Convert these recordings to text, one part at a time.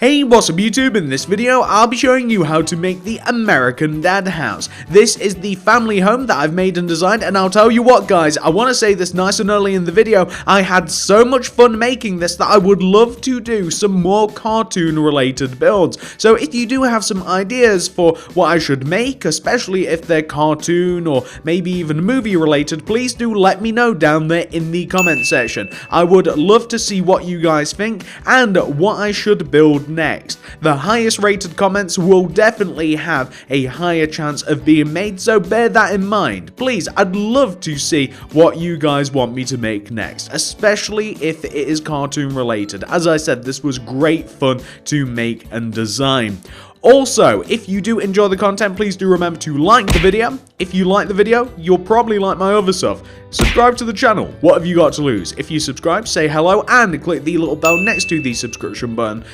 Hey, what's up YouTube? In this video, I'll be showing you how to make the American Dad house. This is the family home that I've made and designed, and I'll tell you what guys, I want to say this nice and early in the video, I had so much fun making this that I would love to do some more cartoon related builds. So if you do have some ideas for what I should make, especially if they're cartoon or maybe even movie related, please do let me know down there in the comment section. I would love to see what you guys think and what I should build next. The highest rated comments will definitely have a higher chance of being made, so bear that in mind. Please, I'd love to see what you guys want me to make next, especially if it is cartoon related. As I said, this was great fun to make and design. Also, if you do enjoy the content, please do remember to like the video. If you like the video, you'll probably like my other stuff. Subscribe to the channel. What have you got to lose? If you subscribe, say hello and click the little bell next to the subscription button.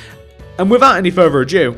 And without any further ado,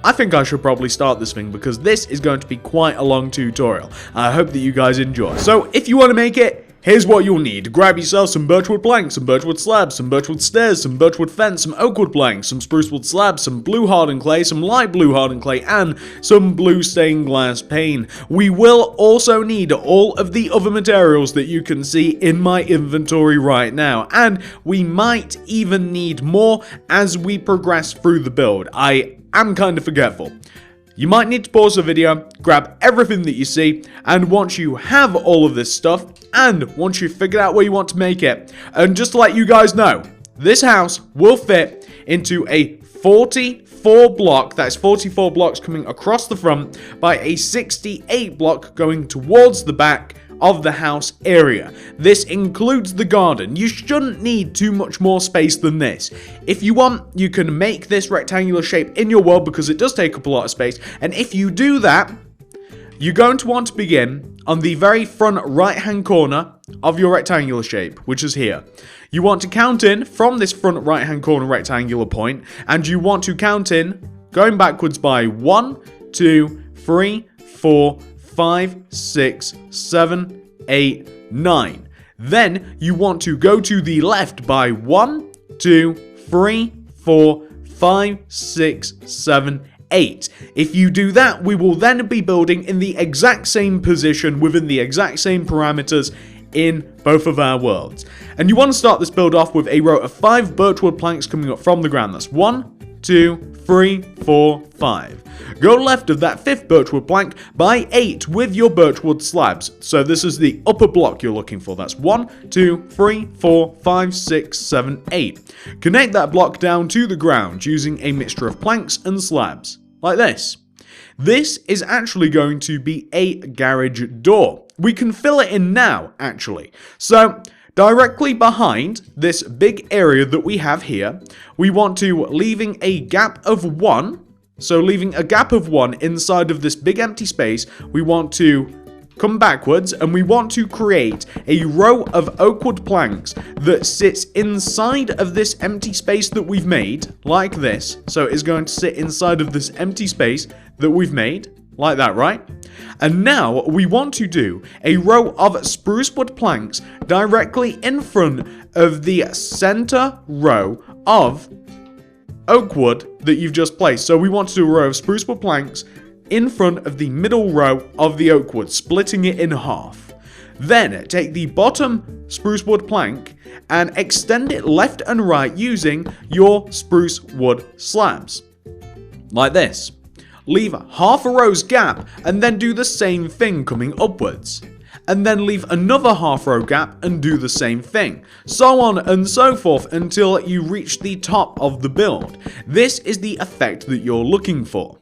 I think I should probably start this thing because this is going to be quite a long tutorial. I hope that you guys enjoy. So if you want to make it, here's what you'll need. Grab yourself some birchwood planks, some birchwood slabs, some birchwood stairs, some birchwood fence, some oakwood planks, some sprucewood slabs, some blue hardened clay, some light blue hardened clay, and some blue stained glass pane. We will also need all of the other materials that you can see in my inventory right now, and we might even need more as we progress through the build. I am kind of forgetful. You might need to pause the video, grab everything that you see, and once you have all of this stuff, and once you've figured out where you want to make it, and just to let you guys know, this house will fit into a 44 block, that's 44 blocks coming across the front, by a 68 block going towards the back of the house area. This includes the garden. You shouldn't need too much more space than this. If you want, you can make this rectangular shape in your world because it does take up a lot of space, and if you do that, you're going to want to begin on the very front right hand corner of your rectangular shape, which is here. You want to count in from this front right hand corner rectangular point, and you want to count in going backwards by 1, 2, 3, 4, 5, 6, 7, 8, 9. Then you want to go to the left by 1, 2, 3, 4, 5, 6, 7, 8. If you do that, we will then be building in the exact same position within the exact same parameters in both of our worlds. And you want to start this build off with a row of 5 birchwood planks coming up from the ground. That's 1, 2, 3, 4, 5. Go left of that 5th birchwood plank by 8 with your birchwood slabs. So this is the upper block you're looking for. That's 1, 2, 3, 4, 5, 6, 7, 8. Connect that block down to the ground using a mixture of planks and slabs, like this. This is actually going to be a garage door. We can fill it in now, actually. So directly behind this big area that we have here, we want to leaving a gap of 1. So leaving a gap of 1 inside of this big empty space, we want to come backwards and we want to create a row of oakwood planks that sits inside of this empty space that we've made, like this. So it's going to sit inside of this empty space that we've made, like that, right? And now we want to do a row of sprucewood planks directly in front of the center row of oakwood that you've just placed. So we want to do a row of sprucewood planks in front of the middle row of the oakwood, splitting it in half. Then take the bottom sprucewood plank and extend it left and right using your spruce wood slabs, like this. Leave half a row's gap and then do the same thing coming upwards. And then leave another half row gap and do the same thing. So on and so forth until you reach the top of the build. This is the effect that you're looking for.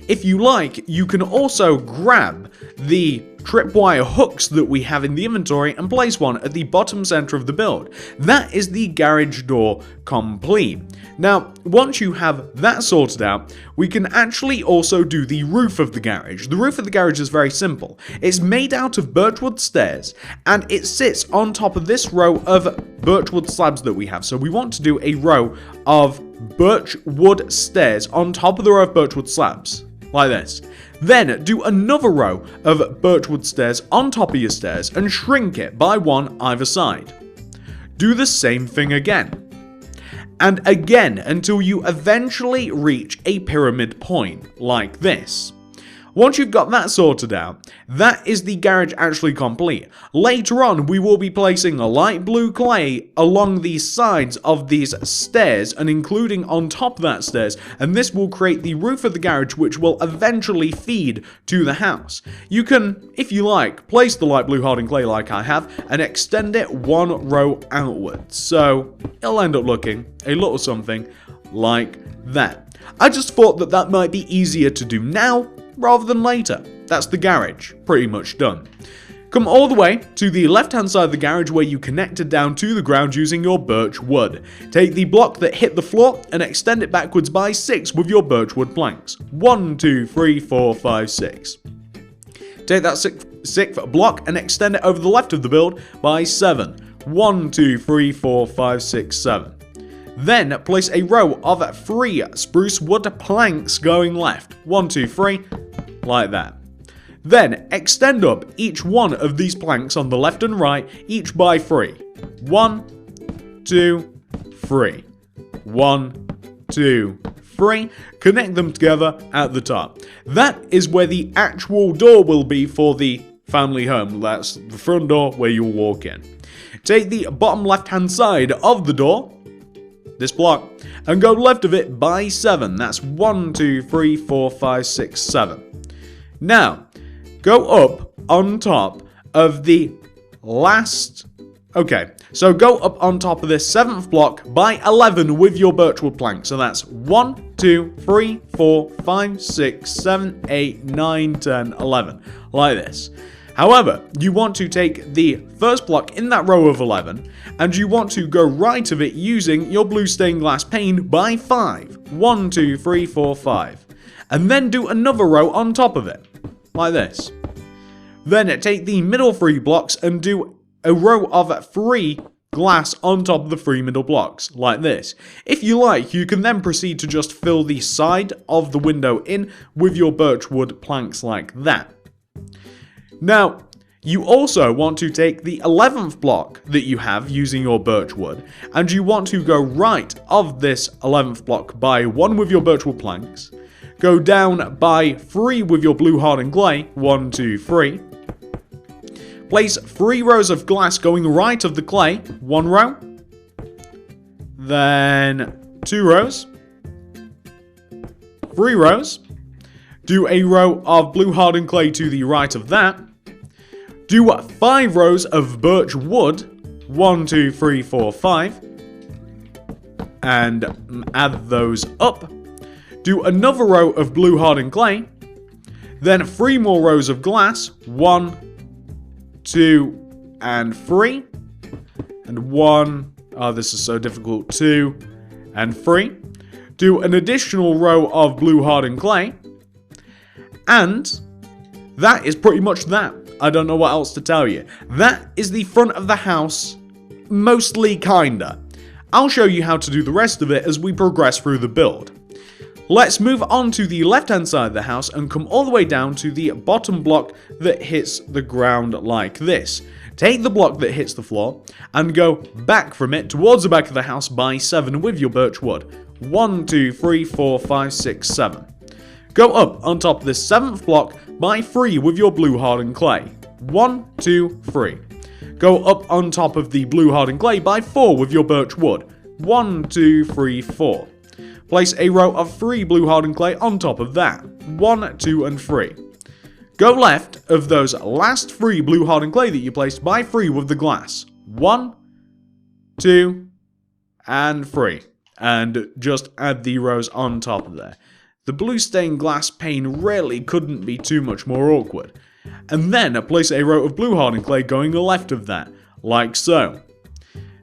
If you like, you can also grab the tripwire hooks that we have in the inventory and place one at the bottom center of the build. That is the garage door complete. Now, once you have that sorted out, we can actually also do the roof of the garage. The roof of the garage is very simple. It's made out of birchwood stairs, and it sits on top of this row of birchwood slabs that we have. So we want to do a row of birchwood stairs on top of the row of birchwood slabs, like this. Then do another row of birchwood stairs on top of your stairs and shrink it by 1 either side. Do the same thing again. And again until you eventually reach a pyramid point, like this. Once you've got that sorted out, that is the garage actually complete. Later on, we will be placing a light blue clay along the sides of these stairs and including on top of that stairs, and this will create the roof of the garage which will eventually feed to the house. You can, if you like, place the light blue hardened clay like I have and extend it one row outwards. So it'll end up looking a little something like that. I just thought that that might be easier to do now rather than later. That's the garage, pretty much done. Come all the way to the left hand side of the garage where you connected down to the ground using your birch wood. Take the block that hit the floor and extend it backwards by 6 with your birch wood planks. 1, 2, 3, 4, 5, 6. Take that sixth block and extend it over the left of the build by 7. 1, 2, 3, 4, 5, 6, 7. Then place a row of 3 spruce wood planks going left. 1, 2, 3, like that. Then extend up each one of these planks on the left and right, each by 3. 1, 2, 3. 1, 2, 3. Connect them together at the top. That is where the actual door will be for the family home. That's the front door where you'll walk in. Take the bottom left hand side of the door, this block, and go left of it by 7. That's 1, 2, 3, 4, 5, 6, 7. Now, go up on top of the last... Okay, so go up on top of this 7th block by 11 with your birchwood plank. So that's 1, 2, 3, 4, 5, 6, 7, 8, 9, 10, 11. Like this. However, you want to take the first block in that row of 11, and you want to go right of it using your blue stained glass pane by 5. 1, 2, 3, 4, 5. And then do another row on top of it, like this. Then take the middle 3 blocks and do a row of 3 glass on top of the 3 middle blocks, like this. If you like, you can then proceed to just fill the side of the window in with your birchwood planks like that. Now, you also want to take the 11th block that you have using your birchwood, and you want to go right of this 11th block by 1 with your birchwood planks, go down by 3 with your blue hardened clay, 1, 2, 3, place 3 rows of glass going right of the clay, 1 row, then 2 rows, 3 rows, do a row of blue hardened clay to the right of that, do 5 rows of birch wood, 1, 2, 3, 4, 5, and add those up. Do another row of blue hardened clay, then 3 more rows of glass, 1, 2, and 3, and 1, oh this is so difficult, 2, and 3. Do an additional row of blue hardened clay, and that is pretty much that. I don't know what else to tell you. That is the front of the house, mostly kinda. I'll show you how to do the rest of it as we progress through the build. Let's move on to the left hand side of the house and come all the way down to the bottom block that hits the ground like this. Take the block that hits the floor and go back from it towards the back of the house by 7 with your birch wood. 1, 2, 3, 4, 5, 6, 7. Go up on top of this 7th block by 3 with your blue hardened clay. 1, 2, 3. Go up on top of the blue hardened clay by 4 with your birch wood. 1, 2, 3, 4. Place a row of 3 blue hardened clay on top of that. 1, 2, and 3. Go left of those last 3 blue hardened clay that you placed by 3 with the glass. 1, 2, and 3. And just add the rows on top of there. The blue stained glass pane really couldn't be too much more awkward. And then place a row of blue hardened clay going left of that, like so.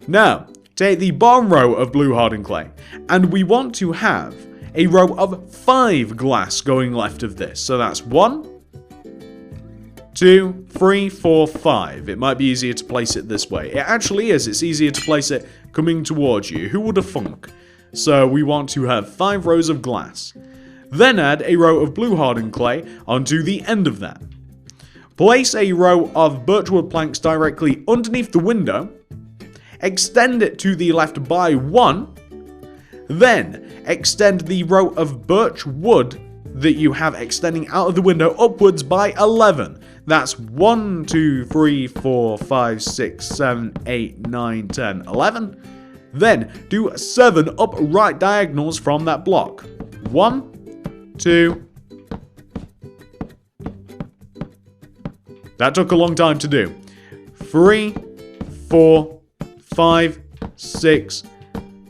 Now, take the bottom row of blue hardened clay, and we want to have a row of 5 glass going left of this. So that's 1, 2, 3, 4, 5. It might be easier to place it this way. It actually is. It's easier to place it coming towards you. Who would have thunk? So we want to have 5 rows of glass. Then add a row of blue hardened clay onto the end of that. Place a row of birchwood planks directly underneath the window. Extend it to the left by 1. Then extend the row of birch wood that you have extending out of the window upwards by 11. That's 1, 2, 3, 4, 5, 6, 7, 8, 9, 10, 11. Then do 7 upright diagonals from that block. 1, 2. That took a long time to do. 3, 4, 5, 6,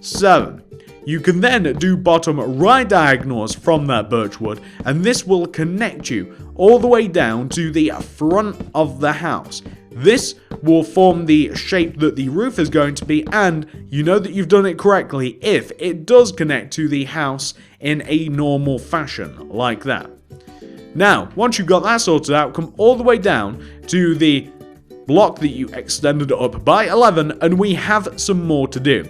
7. You can then do bottom right diagonals from that birch wood, and this will connect you all the way down to the front of the house. This will form the shape that the roof is going to be, and you know that you've done it correctly if it does connect to the house in a normal fashion, like that. Now, once you've got that sorted out, come all the way down to the block that you extended up by 11, and we have some more to do.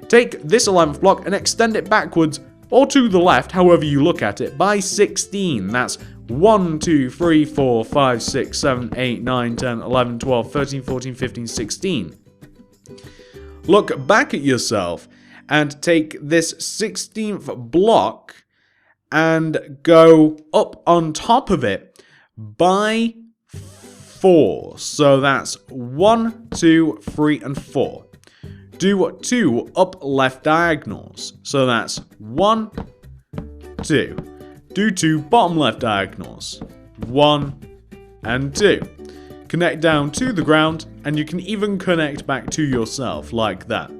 Take this 11th block and extend it backwards, or to the left, however you look at it, by 16. That's 1, 2, 3, 4, 5, 6, 7, 8, 9, 10, 11, 12, 13, 14, 15, 16. Look back at yourself and take this 16th block and go up on top of it by 4. So that's 1, 2, 3, and 4. Do 2 up left diagonals. So that's 1, 2. Do 2 bottom left diagonals. 1 and 2. Connect down to the ground, and you can even connect back to yourself like that.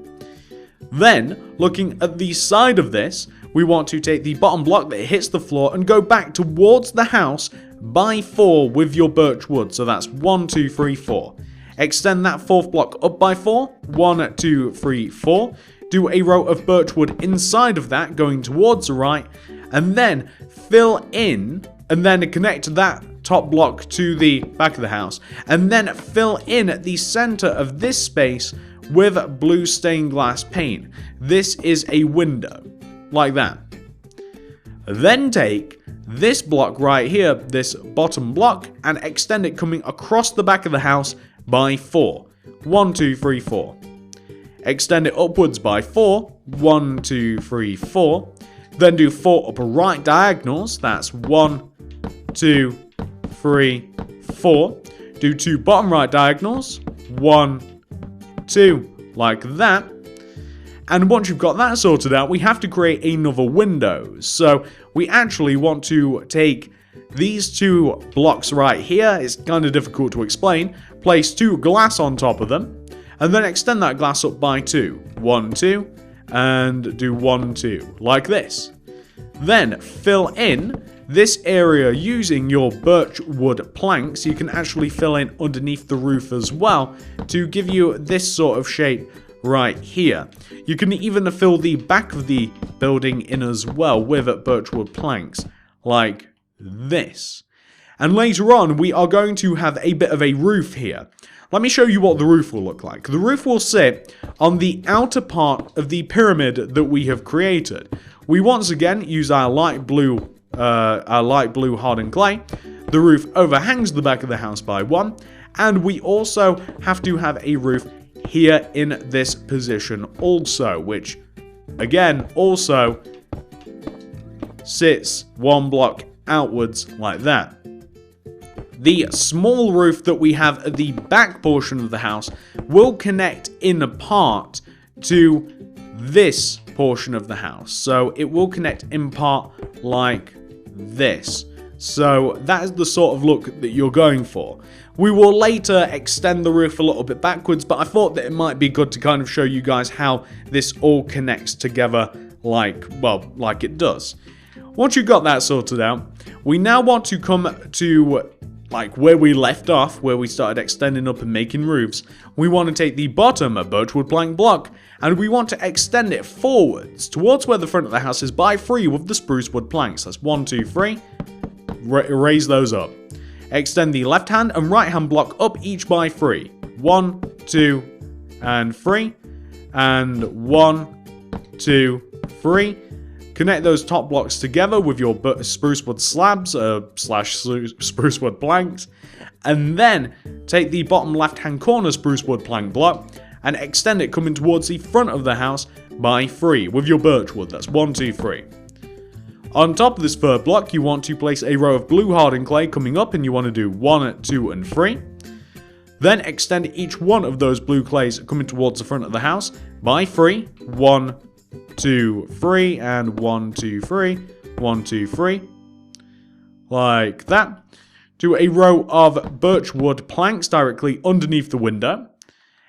Then, looking at the side of this, we want to take the bottom block that hits the floor and go back towards the house by 4 with your birch wood. So that's 1, 2, 3, 4. Extend that 4th block up by 4. 1, 2, 3, 4. Do a row of birch wood inside of that, going towards the right, and then fill in, and then connect that top block to the back of the house, and then fill in the center of this space with blue stained glass paint. This is a window, like that. Then take this block right here, this bottom block, and extend it coming across the back of the house by 4. 1, 2, 3, 4. Extend it upwards by 4. 1, 2, 3, 4. Then do 4 upright diagonals. That's 1, 2, 3, 4. Do 2 bottom right diagonals. 1, 2, like that. And once you've got that sorted out, we have to create another window. So we actually want to take these 2 blocks right here. It's kind of difficult to explain. Place 2 glass on top of them, and then extend that glass up by 2. 1, 2, and do 1, 2, like this. Then fill in this area using your birch wood planks. You can actually fill in underneath the roof as well to give you this sort of shape right here. You can even fill the back of the building in as well with birch wood planks, like this. And later on, we are going to have a bit of a roof here. Let me show you what the roof will look like. The roof will sit on the outer part of the pyramid that we have created. We once again use our light blue hardened clay. The roof overhangs the back of the house by 1, and we also have to have a roof here in this position also, which again also sits 1 block outwards like that. The small roof that we have at the back portion of the house will connect in part to this portion of the house. So it will connect in part like this. So that is the sort of look that you're going for. We will later extend the roof a little bit backwards, but I thought that it might be good to kind of show you guys how this all connects together like it does. Once you've got that sorted out, we now want to come to where we left off, where we started extending up and making roofs. We want to take the bottom birchwood plank block, and we want to extend it forwards towards where the front of the house is by 3 with the spruce wood planks. That's 1, 2, 3. Raise those up. Extend the left hand and right hand block up each by 3. 1, 2, and 3. And 1, 2, 3. Connect those top blocks together with your spruce wood slabs slash spruce wood planks, and then take the bottom left hand corner spruce wood plank block and extend it coming towards the front of the house by 3 with your birch wood. That's 1, 2, 3. On top of this third block, you want to place a row of blue hardened clay coming up, and you want to do 1, 2, and 3. Then extend each one of those blue clays coming towards the front of the house by 3. 1, 2, 3, and 1, 2, 3. 1, 2, 3. Like that. Do a row of birch wood planks directly underneath the window.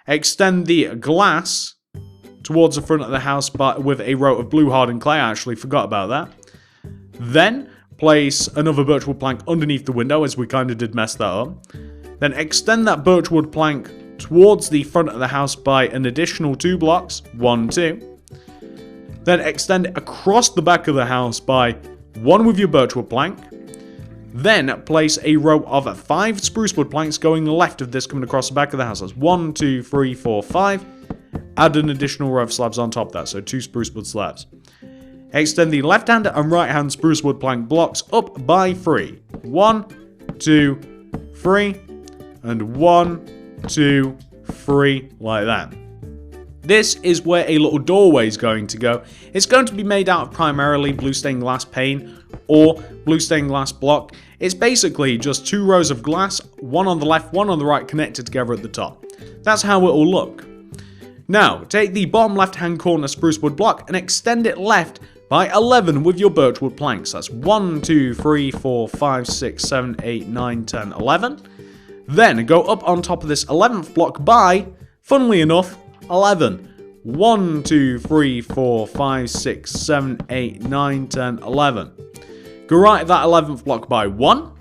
Extend the glass towards the front of the house with a row of blue hardened clay. I actually forgot about that. Then place another birch wood plank underneath the window, as we kind of did mess that up. Then extend that birch wood plank towards the front of the house by an additional 2 blocks. 1, 2. Then extend it across the back of the house by 1 with your birch wood plank. Then place a row of 5 spruce wood planks going left of this coming across the back of the house. That's 1, 2, 3, 4, 5. Add an additional row of slabs on top of that, so 2 spruce wood slabs. Extend the left hand and right hand spruce wood plank blocks up by 3. 1, 2, 3, and 1, 2, 3, like that. This is where a little doorway is going to go. It's going to be made out of primarily blue stained glass pane or blue stained glass block. It's basically just 2 rows of glass, one on the left, one on the right, connected together at the top. That's how it will look. Now, take the bottom left hand corner spruce wood block and extend it left by 11 with your birch wood planks. That's 1, 2, 3, 4, 5, 6, 7, 8, 9, 10, 11. Then go up on top of this 11th block by, funnily enough, 11. 1, 2, 3, 4, 5, 6, 7, 8, 9, 10, 11. Go right at that 11th block by 1.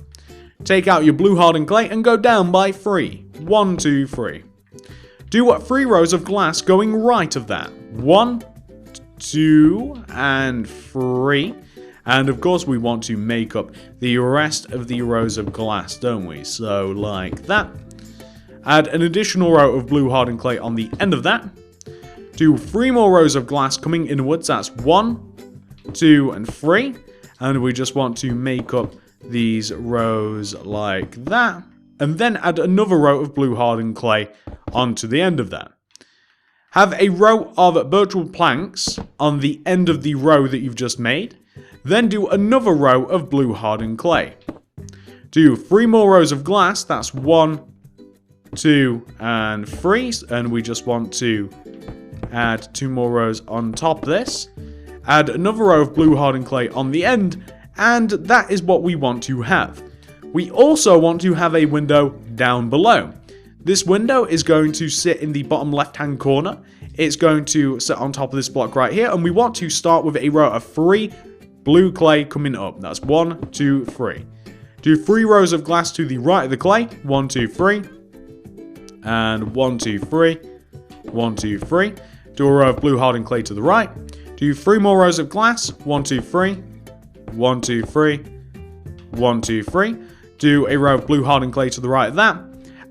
Take out your blue hardened clay and go down by 3. 1, 2, 3. Do 3 rows of glass going right of that. 1, 2, and 3. And of course we want to make up the rest of the rows of glass, don't we? So like that. Add an additional row of blue hardened clay on the end of that. Do 3 more rows of glass coming inwards. That's 1, 2, and 3. And we just want to make up these rows like that. And then add another row of blue hardened clay onto the end of that. Have a row of birch wood planks on the end of the row that you've just made. Then do another row of blue hardened clay. Do 3 more rows of glass. That's 1, 2, and 3. And we just want to add 2 more rows on top of this. Add another row of blue hardened clay on the end. And that is what we want to have. We also want to have a window down below. This window is going to sit in the bottom left hand corner. It's going to sit on top of this block right here. And we want to start with a row of 3 blue clay coming up. That's 1, 2, 3. Do 3 rows of glass to the right of the clay. 1, 2, 3. And 1, 2, 3. 1, 2, 3. Do a row of blue hardened clay to the right. Do 3 more rows of glass. 1, 2, 3. 1, 2, 3. 1, 2, 3. Do a row of blue hardened clay to the right of that.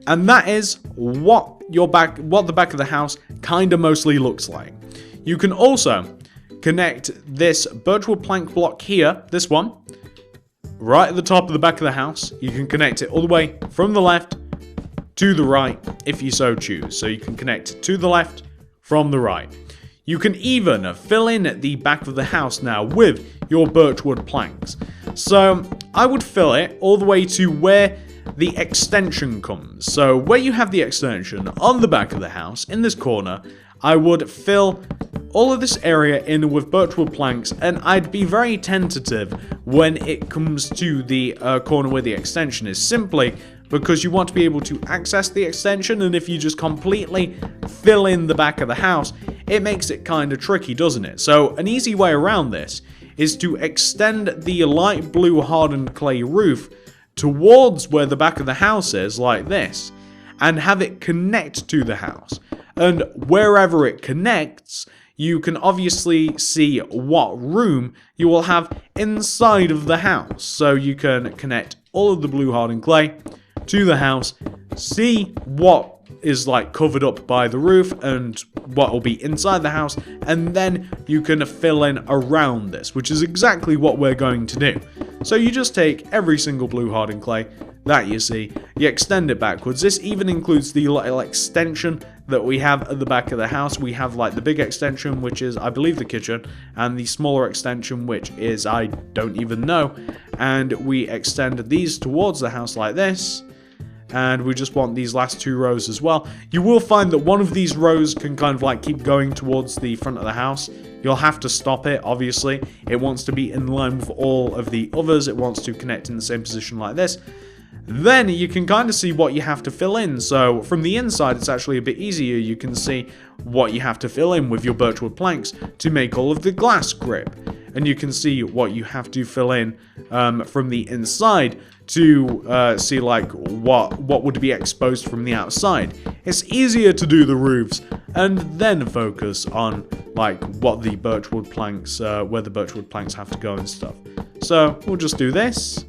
And that is what the back of the house kind of mostly looks like. You can also connect this birchwood plank block here, this one, right at the top of the back of the house. You can connect it all the way from the left to the right if you so choose. So you can connect it to the left from the right. You can even fill in the back of the house now with your birchwood planks. So I would fill it all the way to where the extension comes. So where you have the extension on the back of the house in this corner, I would fill all of this area in with birchwood planks, and I'd be very tentative when it comes to the corner where the extension is, simply because you want to be able to access the extension, and if you just completely fill in the back of the house, it makes it kind of tricky, doesn't it? So an easy way around this is to extend the light blue hardened clay roof towards where the back of the house is, like this, and have it connect to the house. And wherever it connects, you can obviously see what room you will have inside of the house. So you can connect all of the blue hardened clay to the house, see what is like covered up by the roof and what will be inside the house, and then you can fill in around this, which is exactly what we're going to do. So you just take every single blue hardened clay, that, you see, you extend it backwards. This even includes the little extension that we have at the back of the house. We have like the big extension, which is, I believe, the kitchen, and the smaller extension, which is, I don't even know. And we extend these towards the house like this. And we just want these last 2 rows as well. You will find that one of these rows can kind of like keep going towards the front of the house. You'll have to stop it, obviously. It wants to be in line with all of the others. It wants to connect in the same position like this. Then you can kind of see what you have to fill in. So from the inside, it's actually a bit easier. You can see what you have to fill in with your birchwood planks to make all of the glass grip. And you can see what you have to fill in from the inside to see like what would be exposed from the outside. It's easier to do the roofs and then focus on like what the birchwood planks, where the birchwood planks have to go and stuff. So we'll just do this.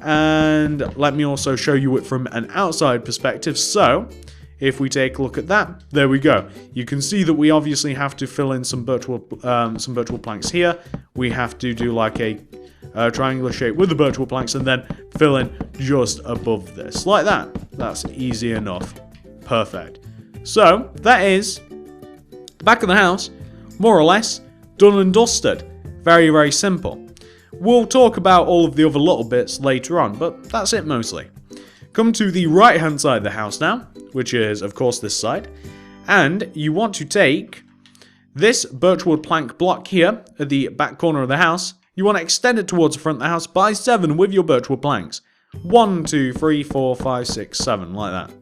And let me also show you it from an outside perspective. So if we take a look at that, there we go. You can see that we obviously have to fill in some birchwood planks here. We have to do like a triangular shape with the birchwood planks and then fill in just above this, like that. That's easy enough. Perfect. So that is the back of the house, more or less, done and dusted. Very, very simple. We'll talk about all of the other little bits later on, but that's it mostly. Come to the right hand side of the house now, which is of course this side, and you want to take this birchwood plank block here at the back corner of the house. You want to extend it towards the front of the house by 7 with your birchwood planks. 1, 2, 3, 4, 5, 6, 7, like that.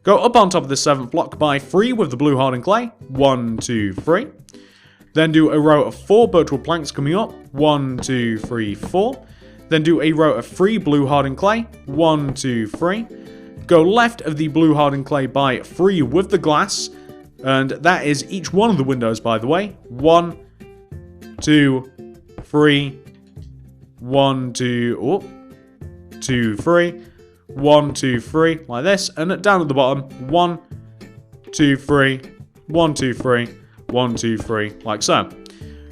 Go up on top of the 7th block by 3 with the blue hardened clay. 1, 2, 3. Then do a row of 4 birchwood planks coming up. 1, 2, 3, 4. Then do a row of 3 blue hardened clay. 1, 2, 3. Go left of the blue hardened clay by 3 with the glass. And that is each one of the windows, by the way. 1, 2, 3. 1, 2, 2, 3. 1, 2, 3, like this. And down at the bottom, 1, 2, 3. 1, 2, 3. 1, 2, 3, like so.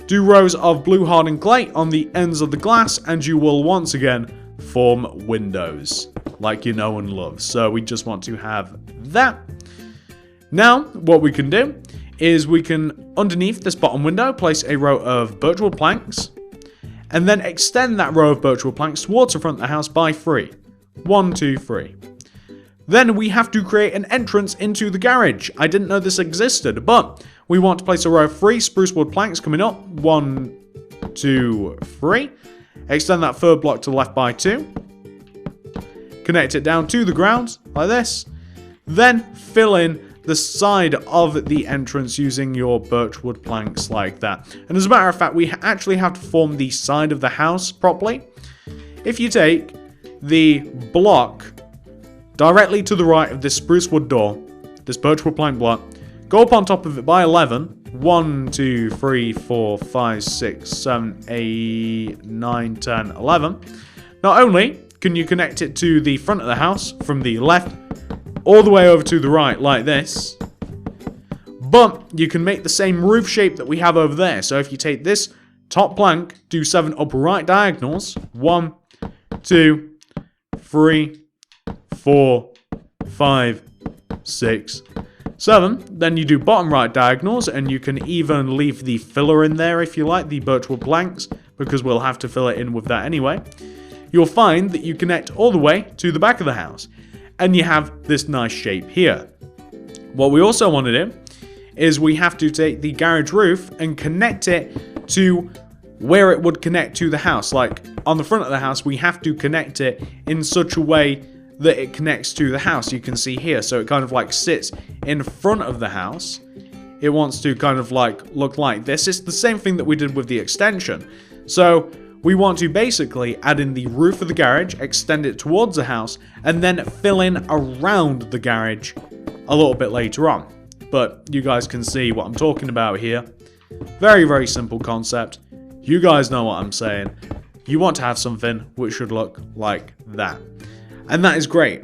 Do rows of blue hardened clay on the ends of the glass, and you will once again form windows, like you know and love. So we just want to have that. Now, what we can do is we can, underneath this bottom window, place a row of birchwood planks, and then extend that row of birchwood planks towards the front of the house by 3. 1, 2, 3. Then we have to create an entrance into the garage. I didn't know this existed, but we want to place a row of 3 spruce wood planks coming up. 1, 2, 3. Extend that 3rd block to the left by 2. Connect it down to the ground, like this. Then fill in the side of the entrance using your birchwood planks like that. And as a matter of fact, we actually have to form the side of the house properly. If you take the block directly to the right of this spruce wood door, this birchwood plank block, go up on top of it by 11. 1, 2, 3, 4, 5, 6, 7, 8, 9, 10, 11. Not only can you connect it to the front of the house from the left all the way over to the right like this, but you can make the same roof shape that we have over there. So if you take this top plank, do 7 upright diagonals. 1, 2, 3, 4, 5, 6, 7. Then you do bottom right diagonals, and you can even leave the filler in there if you like, the birchwood planks, because we'll have to fill it in with that anyway. You'll find that you connect all the way to the back of the house, and you have this nice shape here. What we also want to do is we have to take the garage roof and connect it to where it would connect to the house. Like on the front of the house, we have to connect it in such a way that it connects to the house. You can see here, so it kind of like sits in front of the house. It wants to kind of like look like this. It's the same thing that we did with the extension. So we want to basically add in the roof of the garage, extend it towards the house, and then fill in around the garage a little bit later on. But you guys can see what I'm talking about here. Very, very simple concept. You guys know what I'm saying. You want to have something which should look like that. And that is great.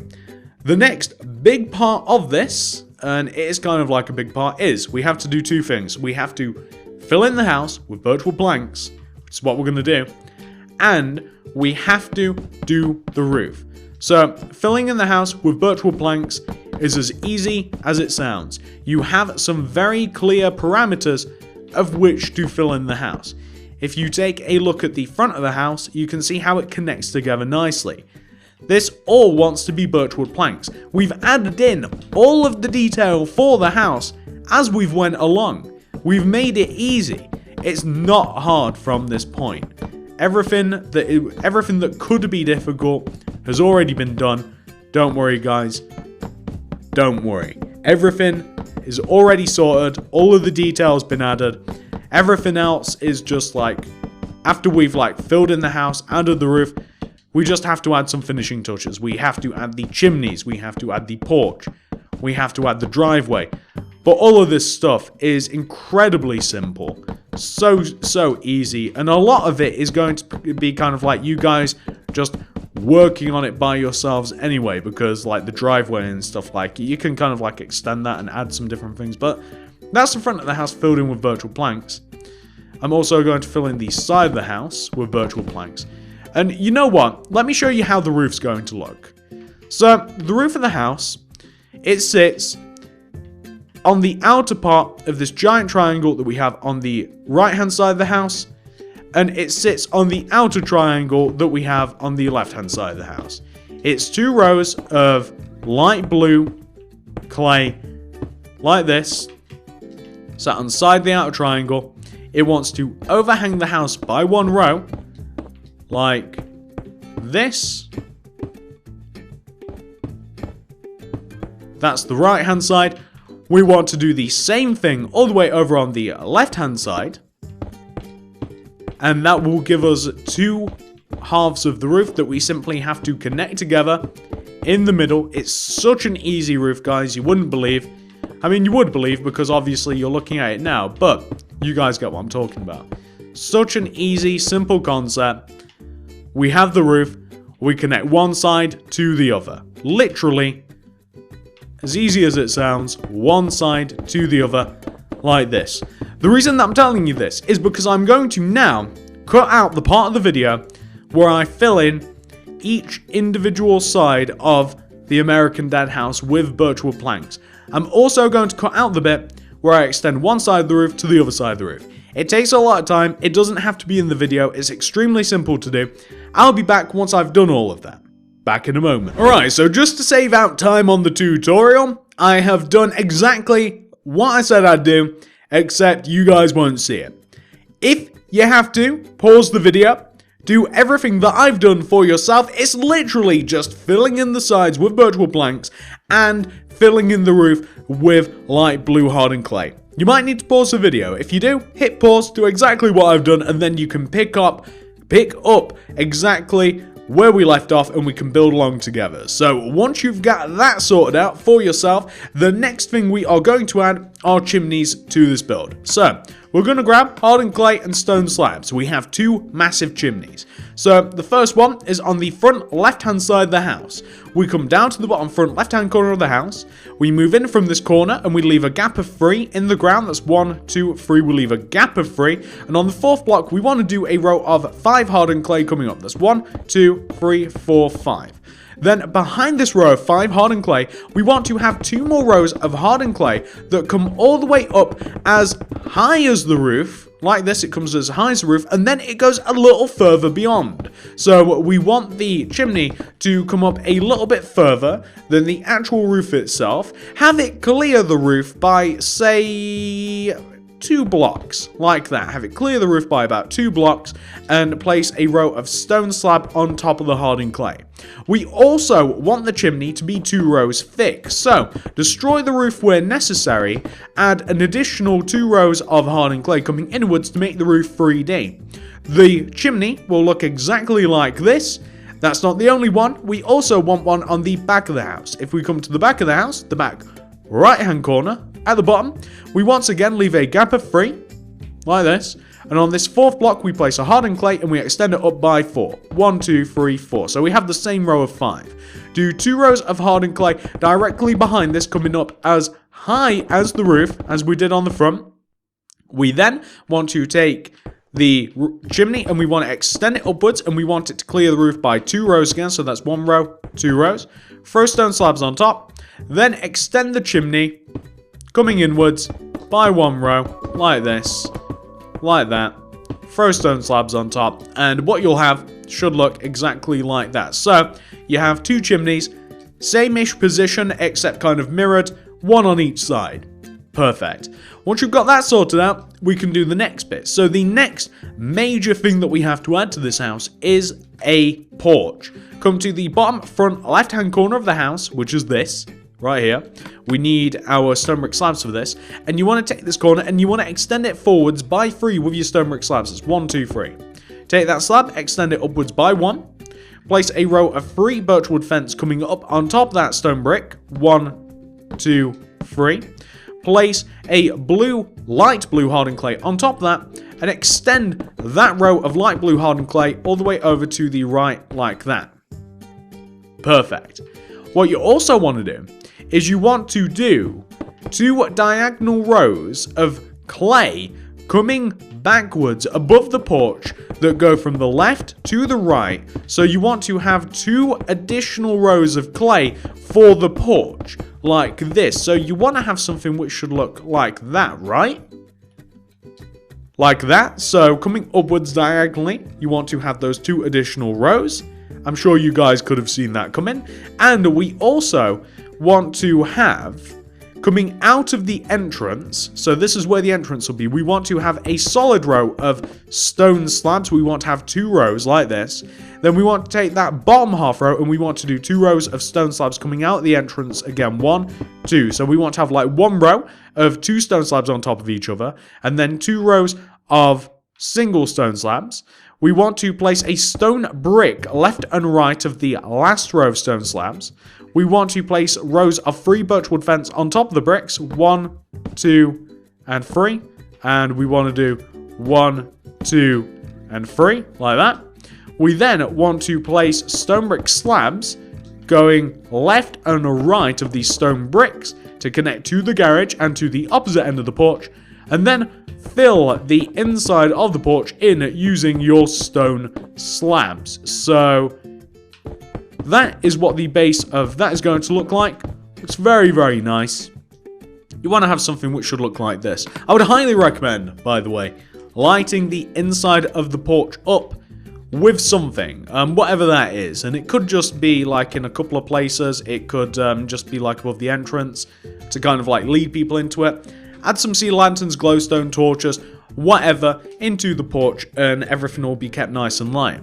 The next big part of this, and it is kind of like a big part, is we have to do 2 things. We have to fill in the house with birchwood planks, which is what we're going to do, and we have to do the roof. So filling in the house with birch wood planks is as easy as it sounds. You have some very clear parameters of which to fill in the house. If you take a look at the front of the house, you can see how it connects together nicely. This all wants to be birchwood planks. We've added in all of the detail for the house as we've went along. We've made it easy. It's not hard from this point. Everything that could be difficult has already been done. Don't worry, guys. Don't worry. Everything is already sorted. All of the details been added. Everything else is just like, after we've like filled in the house, added the roof, we just have to add some finishing touches. We have to add the chimneys. We have to add the porch. We have to add the driveway. But all of this stuff is incredibly simple. So easy. And a lot of it is going to be kind of like you guys just working on it by yourselves anyway. Because like the driveway and stuff, like you can kind of like extend that and add some different things. But that's the front of the house filled in with birchwood planks. I'm also going to fill in the side of the house with birchwood planks. And you know what? Let me show you how the roof's going to look. So, the roof of the house, it sits on the outer part of this giant triangle that we have on the right-hand side of the house, and it sits on the outer triangle that we have on the left-hand side of the house. It's 2 rows of light blue clay, like this, sat on the side of the outer triangle. It wants to overhang the house by 1 row, like this. That's the right hand side. We want to do the same thing all the way over on the left hand side. And that will give us 2 halves of the roof that we simply have to connect together in the middle. It's such an easy roof, guys, you wouldn't believe. I mean, you would believe because obviously you're looking at it now, but you guys get what I'm talking about. Such an easy, simple concept. We have the roof, we connect one side to the other. Literally, as easy as it sounds, one side to the other, like this. The reason that I'm telling you this is because I'm going to now cut out the part of the video where I fill in each individual side of the American Dad house with birchwood planks. I'm also going to cut out the bit where I extend one side of the roof to the other side of the roof. It takes a lot of time, it doesn't have to be in the video, it's extremely simple to do. I'll be back once I've done all of that. Back in a moment. Alright, so just to save out time on the tutorial, I have done exactly what I said I'd do, except you guys won't see it. If you have to, pause the video, do everything that I've done for yourself. It's literally just filling in the sides with birchwood planks and filling in the roof with light blue hardened clay. You might need to pause the video. If you do, hit pause, do exactly what I've done, and then you can pick up exactly where we left off and we can build along together. So once you've got that sorted out for yourself, the next thing we are going to add are chimneys to this build. So we're going to grab hardened clay and stone slabs. We have 2 massive chimneys. So the first one is on the front left hand side of the house. We come down to the bottom front left hand corner of the house. We move in from this corner and we leave a gap of 3 in the ground. That's 1, 2, 3. We leave a gap of 3. And on the 4th block, we want to do a row of 5 hardened clay coming up. That's 1, 2, 3, 4, 5. Then behind this row of 5 hardened clay, we want to have 2 more rows of hardened clay that come all the way up as high as the roof. Like this, it comes as high as the roof, and then it goes a little further beyond. So we want the chimney to come up a little bit further than the actual roof itself. Have it clear the roof by, say, 2 blocks, like that. Have it clear the roof by about 2 blocks and place a row of stone slab on top of the hardened clay. We also want the chimney to be 2 rows thick, so destroy the roof where necessary, add an additional 2 rows of hardened clay coming inwards to make the roof 3D. The chimney will look exactly like this. That's not the only one, we also want one on the back of the house. If we come to the back of the house, the back right hand corner, at the bottom, we once again leave a gap of 3, like this, and on this 4th block we place a hardened clay and we extend it up by 4. 1, 2, 3, 4. So we have the same row of 5. Do 2 rows of hardened clay directly behind this, coming up as high as the roof, as we did on the front. We then want to take the chimney and we want to extend it upwards and we want it to clear the roof by 2 rows again. So that's 1 row, 2 rows. Throw stone slabs on top. Then extend the chimney coming inwards by 1 row like this, like that. Throw stone slabs on top and what you'll have should look exactly like that. So you have 2 chimneys, same-ish position except kind of mirrored, 1 on each side. Perfect. Once you've got that sorted out, we can do the next bit. So the next major thing that we have to add to this house is a porch. Come to the bottom front left-hand corner of the house, which is this, right here. We need our stone brick slabs for this. And you want to take this corner and you want to extend it forwards by 3 with your stone brick slabs. It's 1, 2, 3. Take that slab, extend it upwards by 1. Place a row of 3 birchwood fence coming up on top of that stone brick. 1, 2, 3. Place a light blue hardened clay on top of that and extend that row of light blue hardened clay all the way over to the right like that. Perfect. What you also want to do is you want to do 2 diagonal rows of clay coming backwards above the porch that go from the left to the right. So you want to have 2 additional rows of clay for the porch like this. So you want to have something which should look like that, right? Like that. So coming upwards diagonally, you want to have those 2 additional rows. I'm sure you guys could have seen that coming. And we also want to have coming out of the entrance, so this is where the entrance will be, we want to have a solid row of stone slabs. We want to have 2 rows like this. Then we want to take that bottom half row and we want to do 2 rows of stone slabs coming out of the entrance. Again, 1, 2. So we want to have like 1 row of 2 stone slabs on top of each other and then 2 rows of single stone slabs. We want to place a stone brick left and right of the last row of stone slabs. We want to place rows of 3 birchwood fence on top of the bricks. 1, 2, and 3. And we want to do 1, 2, and 3, like that. We then want to place stone brick slabs going left and right of these stone bricks to connect to the garage and to the opposite end of the porch. And then fill the inside of the porch in using your stone slabs. So that is what the base of that is going to look like. It's very, very nice. You want to have something which should look like this. I would highly recommend, by the way, lighting the inside of the porch up with something, whatever that is. And it could just be like in a couple of places. It could just be like above the entrance to kind of like lead people into it. Add some sea lanterns, glowstone torches, whatever, into the porch and everything will be kept nice and light.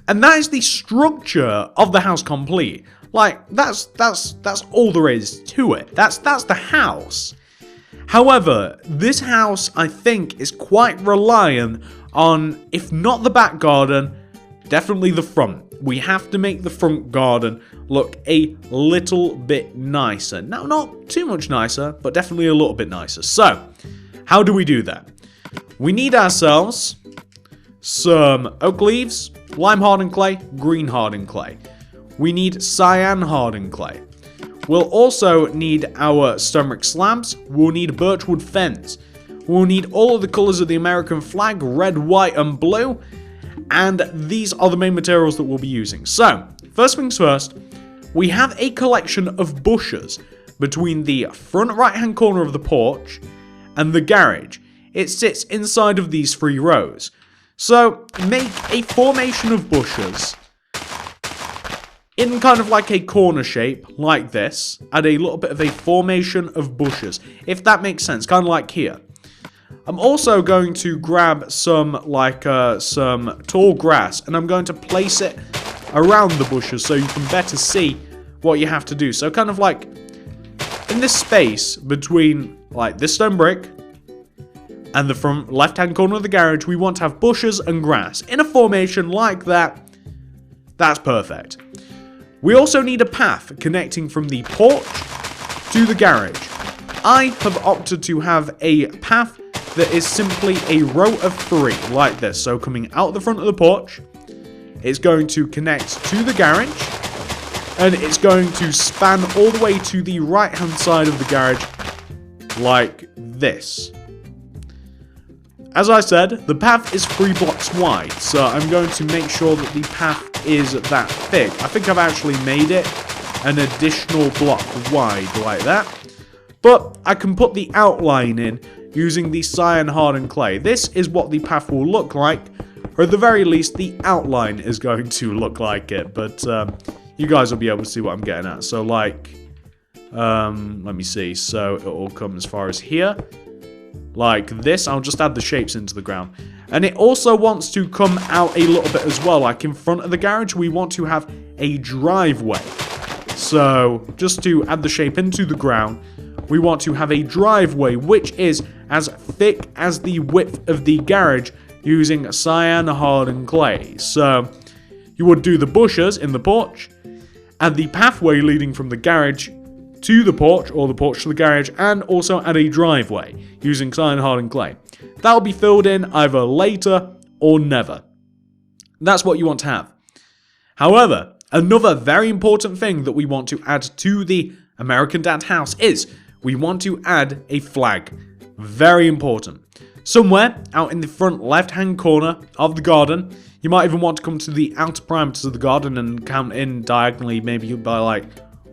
And that is the structure of the house complete. Like, that's all there is to it. That's the house. However, this house, I think, is quite reliant on, if not the back garden, definitely the front. We have to make the front garden look a little bit nicer. Now, not too much nicer, but definitely a little bit nicer. So, how do we do that? We need ourselves some oak leaves, lime hardened clay, green hardened clay. We need cyan hardened clay. We'll also need our stone brick slabs. We'll need birchwood fence. We'll need all of the colors of the American flag, red, white, and blue. And these are the main materials that we'll be using. So, first things first, we have a collection of bushes between the front right-hand corner of the porch and the garage. It sits inside of these 3 rows. So, make a formation of bushes in kind of like a corner shape, like this. Add a little bit of a formation of bushes, if that makes sense, kind of like here. I'm also going to grab some tall grass, and I'm going to place it around the bushes so you can better see what you have to do. So kind of like in this space between like this stone brick and the front left-hand corner of the garage, we want to have bushes and grass in a formation like that. That's perfect. We also need a path connecting from the porch to the garage. I have opted to have a path that is simply a row of 3 like this. So coming out the front of the porch, it's going to connect to the garage, and it's going to span all the way to the right-hand side of the garage like this. as I said, the path is 3 blocks wide, so I'm going to make sure that the path is that thick. I think I've actually made it an additional block wide like that. But I can put the outline in using the cyan hardened clay. This is what the path will look like, or at the very least, the outline is going to look like it. But you guys will be able to see what I'm getting at. So like, let me see. So it will come as far as here. Like this. I'll just add the shapes into the ground. And it also wants to come out a little bit as well. Like in front of the garage, we want to have a driveway. So just to add the shape into the ground, we want to have a driveway which is as thick as the width of the garage using cyan hardened clay. So you would do the bushes in the porch, add the pathway leading from the garage to the porch, or the porch to the garage, and also add a driveway using cyan hardened clay. That will be filled in either later or never. That's what you want to have. However, another very important thing that we want to add to the American Dad house is we want to add a flag. Very important. Somewhere out in the front left-hand corner of the garden. You might even want to come to the outer parameters of the garden and count in diagonally, maybe by like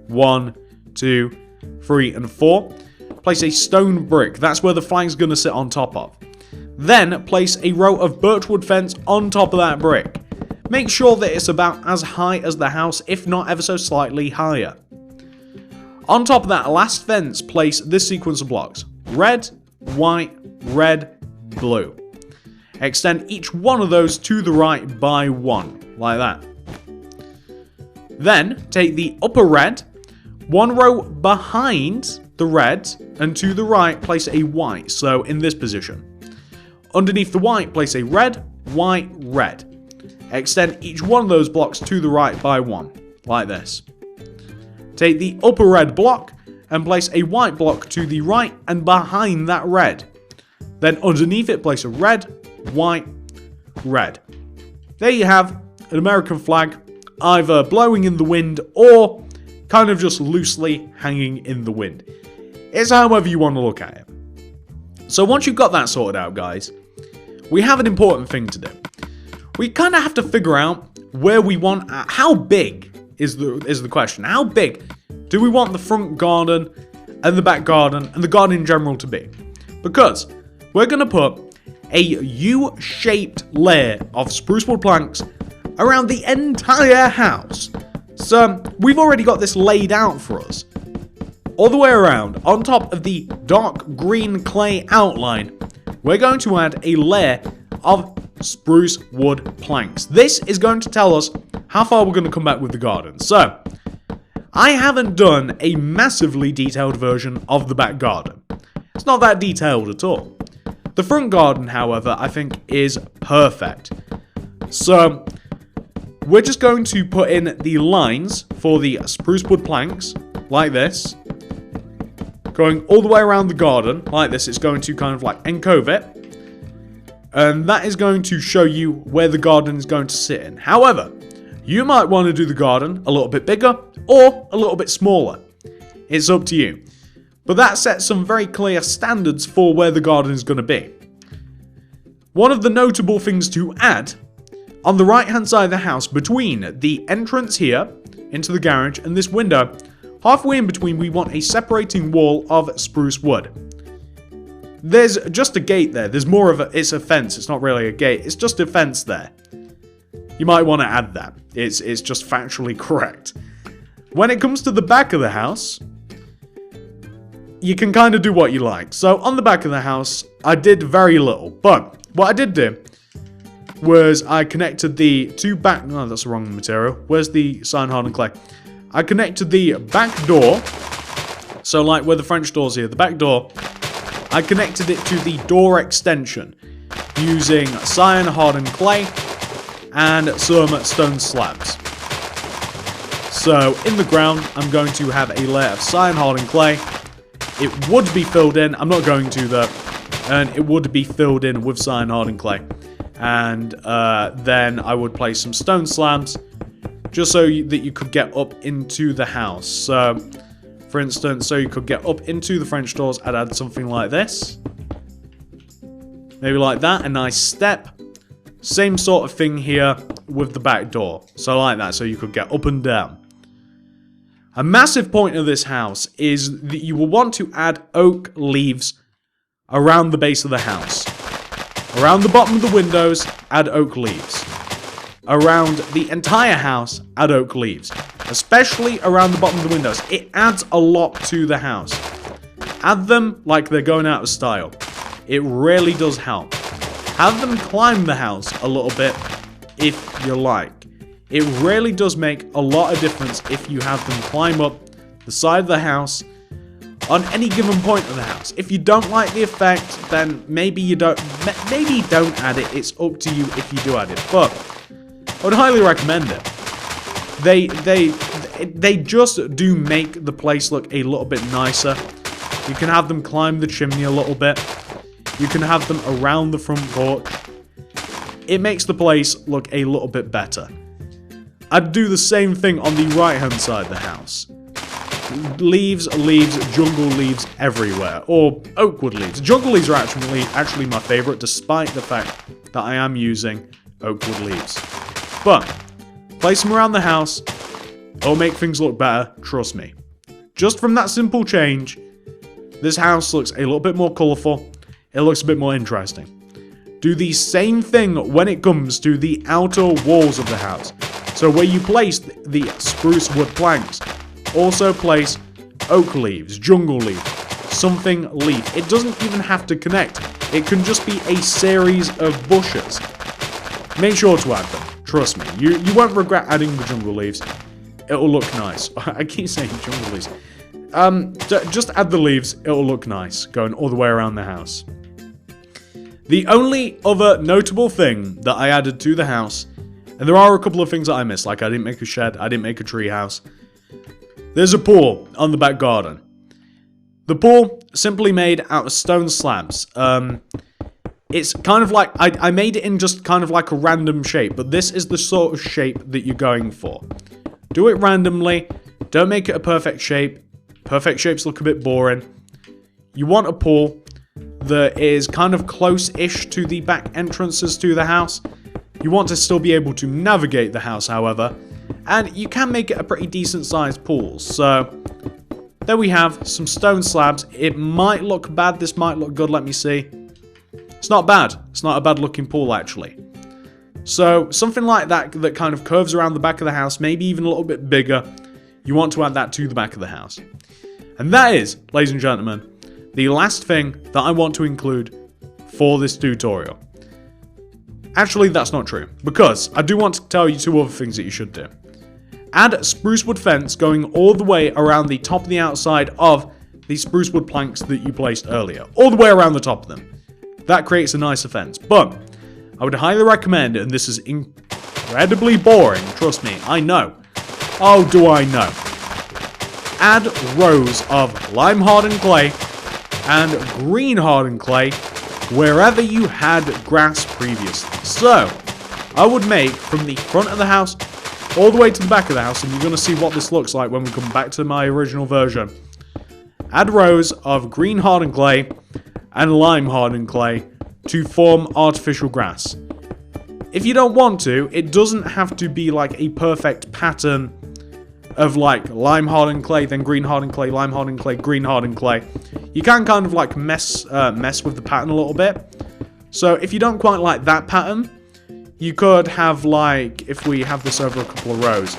1, 2, 3, and 4. Place a stone brick. That's where the flag's going to sit on top of. Then place a row of birchwood fence on top of that brick. Make sure that it's about as high as the house, if not ever so slightly higher. On top of that last fence, place this sequence of blocks. Red, white, red, blue. Extend each one of those to the right by 1, like that. Then, take the upper red, 1 row behind the red, and to the right, place a white, so in this position. Underneath the white, place a red, white, red. Extend each one of those blocks to the right by 1, like this. Take the upper red block and place a white block to the right and behind that red. Then underneath it, place a red, white, red. There you have an American flag, either blowing in the wind or kind of just loosely hanging in the wind. It's however you want to look at it. So once you've got that sorted out, guys, we have an important thing to do. We kind of have to figure out where we want, how big is the question. How big do we want the front garden and the back garden and the garden in general to be? Because we're going to put a U-shaped layer of spruce wood planks around the entire house. So we've already got this laid out for us. All the way around, on top of the dark green clay outline, we're going to add a layer of spruce wood planks. This is going to tell us how far we're going to come back with the garden. So, I haven't done a massively detailed version of the back garden. It's not that detailed at all. The front garden, however, I think is perfect. So, we're just going to put in the lines for the spruce wood planks, like this. Going all the way around the garden, like this. It's going to kind of like encove it. And that is going to show you where the garden is going to sit in. However, you might want to do the garden a little bit bigger or a little bit smaller. It's up to you. But that sets some very clear standards for where the garden is going to be. One of the notable things to add, on the right hand side of the house, between the entrance here into the garage and this window, halfway in between we want a separating wall of spruce wood. There's just a gate there. There's more of it's a fence. It's not really a gate. It's just a fence there. You might want to add that. It's just factually correct. When it comes to the back of the house, you can kind of do what you like. So on the back of the house, I did very little. But what I did do was I connected the two back... No, that's the wrong material. Where's the cyan hardened clay? I connected the back door. So like where the French door's here, the back door... I connected it to the door extension using cyan hardened clay and some stone slabs. So in the ground, I'm going to have a layer of cyan hardened clay. It would be filled in. I'm not going to though. And it would be filled in with cyan hardened clay. And then I would place some stone slabs just so that you could get up into the house. So... For instance, so you could get up into the French doors, I'd add something like this. Maybe like that, a nice step. Same sort of thing here with the back door. So like that, so you could get up and down. A massive point of this house is that you will want to add oak leaves around the base of the house. Around the bottom of the windows, add oak leaves. Around the entire house, add oak leaves. Especially around the bottom of the windows. It adds a lot to the house. Add them like they're going out of style. It really does help. Have them climb the house a little bit if you like. It really does make a lot of difference if you have them climb up the side of the house on any given point of the house. If you don't like the effect, then maybe don't add it. It's up to you if you do add it. But I would highly recommend it. They just do make the place look a little bit nicer. You can have them climb the chimney a little bit. You can have them around the front porch. It makes the place look a little bit better. I'd do the same thing on the right-hand side of the house. Leaves, jungle leaves everywhere. Or oakwood leaves. Jungle leaves are actually my favorite, despite the fact that I am using oakwood leaves. But, place them around the house. It'll make things look better, trust me. Just from that simple change, this house looks a little bit more colourful. It looks a bit more interesting. Do the same thing when it comes to the outer walls of the house. So where you place the spruce wood planks, also place oak leaves, jungle leaf, something leaf. It doesn't even have to connect. It can just be a series of bushes. Make sure to add them. Trust me. You won't regret adding the jungle leaves. It'll look nice. I keep saying jungle leaves. Just add the leaves. It'll look nice. Going all the way around the house. The only other notable thing that I added to the house, and there are a couple of things that I missed, like I didn't make a shed, I didn't make a tree house. There's a pool on the back garden. The pool, simply made out of stone slabs. It's kind of like, I made it in just kind of like a random shape, but this is the sort of shape that you're going for. Do it randomly, don't make it a perfect shape. Perfect shapes look a bit boring. You want a pool that is kind of close-ish to the back entrances to the house. You want to still be able to navigate the house, however, and you can make it a pretty decent-sized pool. So, there we have some stone slabs. It might look bad, this might look good, let me see. It's not bad. It's not a bad-looking pool, actually. So, something like that that kind of curves around the back of the house, maybe even a little bit bigger. You want to add that to the back of the house. And that is, ladies and gentlemen, the last thing that I want to include for this tutorial. Actually, that's not true, because I do want to tell you two other things that you should do. Add spruce wood fence going all the way around the top and the outside of the spruce wood planks that you placed earlier. All the way around the top of them. That creates a nicer fence. But I would highly recommend, and this is incredibly boring, trust me, I know. Oh, do I know. Add rows of lime hardened clay and green hardened clay wherever you had grass previously. So, I would make from the front of the house all the way to the back of the house, and you're going to see what this looks like when we come back to my original version. Add rows of green hardened clay and lime hardened clay to form artificial grass. If you don't want to, it doesn't have to be like a perfect pattern of like lime hardened clay, then green hardened clay, lime hardened clay, green hardened clay. You can kind of like mess with the pattern a little bit. So if you don't quite like that pattern, you could have like, if we have this over a couple of rows,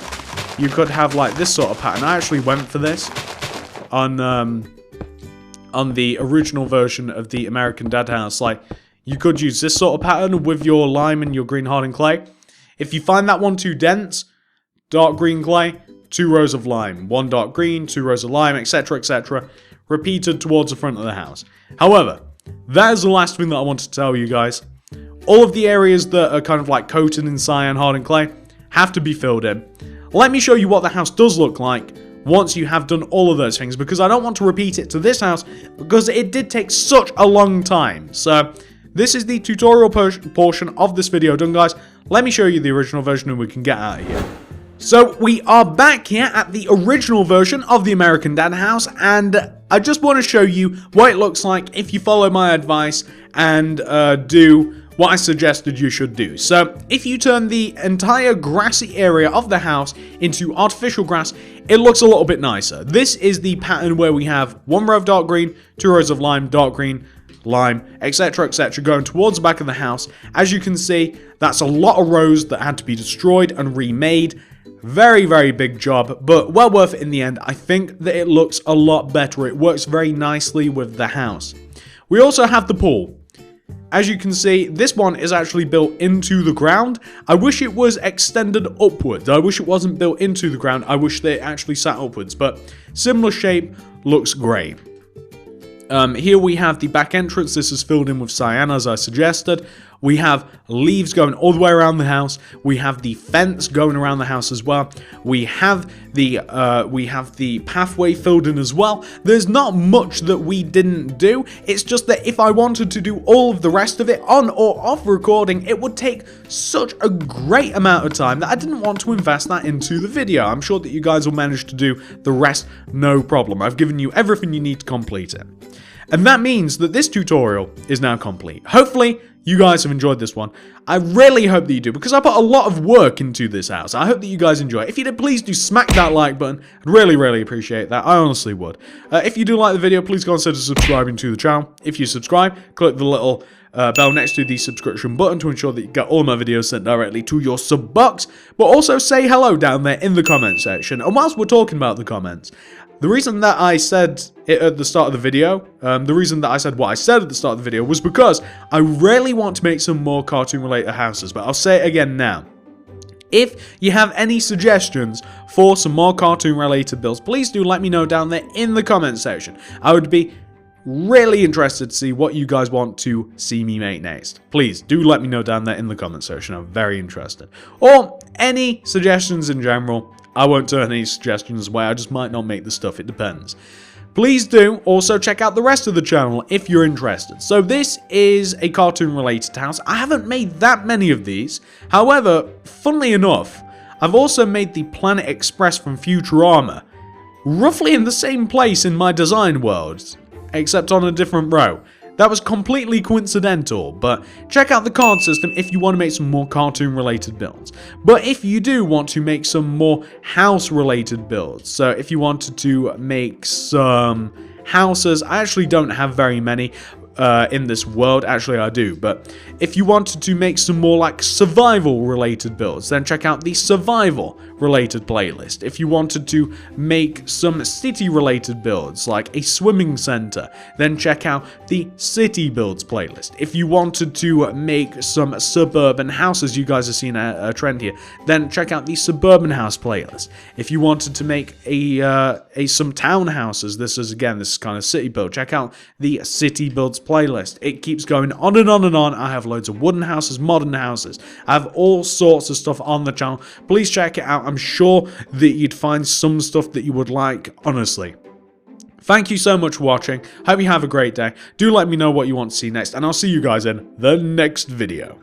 you could have like this sort of pattern. I actually went for this on the original version of the American Dad House. Like, you could use this sort of pattern with your lime and your green hardened clay. If you find that one too dense, dark green clay, 2 rows of lime, 1 dark green, 2 rows of lime, etc, etc, repeated towards the front of the house. However, that is the last thing that I want to tell you guys. All of the areas that are kind of like coated in cyan hardened clay have to be filled in. Let me show you what the house does look like once you have done all of those things, because I don't want to repeat it to this house because it did take such a long time. So this is the tutorial portion of this video done, guys. Let me show you the original version and we can get out of here. So we are back here at the original version of the American Dad House, and I just want to show you what it looks like if you follow my advice and do what I suggested you should do. So if you turn the entire grassy area of the house into artificial grass, it looks a little bit nicer. This is the pattern where we have 1 row of dark green, 2 rows of lime, dark green, lime, etc, etc, going towards the back of the house. As you can see, that's a lot of rows that had to be destroyed and remade. Very, very big job, but well worth it in the end. I think that it looks a lot better. It works very nicely with the house. We also have the pool. As you can see, this one is actually built into the ground. I wish it was extended upwards. I wish it wasn't built into the ground. I wish that it actually sat upwards, but similar shape, looks great. Here we have the back entrance. This is filled in with cyan, as I suggested. We have leaves going all the way around the house. We have the fence going around the house as well. We have the pathway filled in as well. There's not much that we didn't do. It's just that if I wanted to do all of the rest of it on or off recording, it would take such a great amount of time that I didn't want to invest that into the video. I'm sure that you guys will manage to do the rest no problem. I've given you everything you need to complete it. And that means that this tutorial is now complete. Hopefully, you guys have enjoyed this one. I really hope that you do, because I put a lot of work into this house. I hope that you guys enjoy it. If you did, please do smack that like button. I'd really, really appreciate that. I honestly would. If you do like the video, please consider subscribing to the channel. If you subscribe, click the little bell next to the subscription button to ensure that you get all my videos sent directly to your sub box. But also say hello down there in the comment section. And whilst we're talking about the comments, the reason that I said it at the start of the video, the reason that I said what I said at the start of the video was because I really want to make some more cartoon-related houses, but I'll say it again now. If you have any suggestions for some more cartoon-related builds, please do let me know down there in the comment section. I would be really interested to see what you guys want to see me make next. Please do let me know down there in the comment section. I'm very interested. Or any suggestions in general. I won't turn any suggestions away. I just might not make the stuff. It depends. Please do also check out the rest of the channel if you're interested. So this is a cartoon related house. I haven't made that many of these. However, funnily enough, I've also made the Planet Express from Futurama roughly in the same place in my design world, except on a different row. That was completely coincidental, but check out the card system if you want to make some more cartoon-related builds. But if you do want to make some more house-related builds, so if you wanted to make some houses, I actually don't have very many in this world. Actually, I do, but if you wanted to make some more like survival-related builds, then check out the survival-related playlist. If you wanted to make some city-related builds, like a swimming center, then check out the city builds playlist. If you wanted to make some suburban houses, you guys have seen a trend here, then check out the suburban house playlist. If you wanted to make some townhouses, this is kind of city build, check out the city builds playlist. It keeps going on and on and on. I have loads of wooden houses, modern houses. I have all sorts of stuff on the channel. Please check it out. I'm sure that you'd find some stuff that you would like, honestly. Thank you so much for watching. Hope you have a great day. Do let me know what you want to see next, and I'll see you guys in the next video.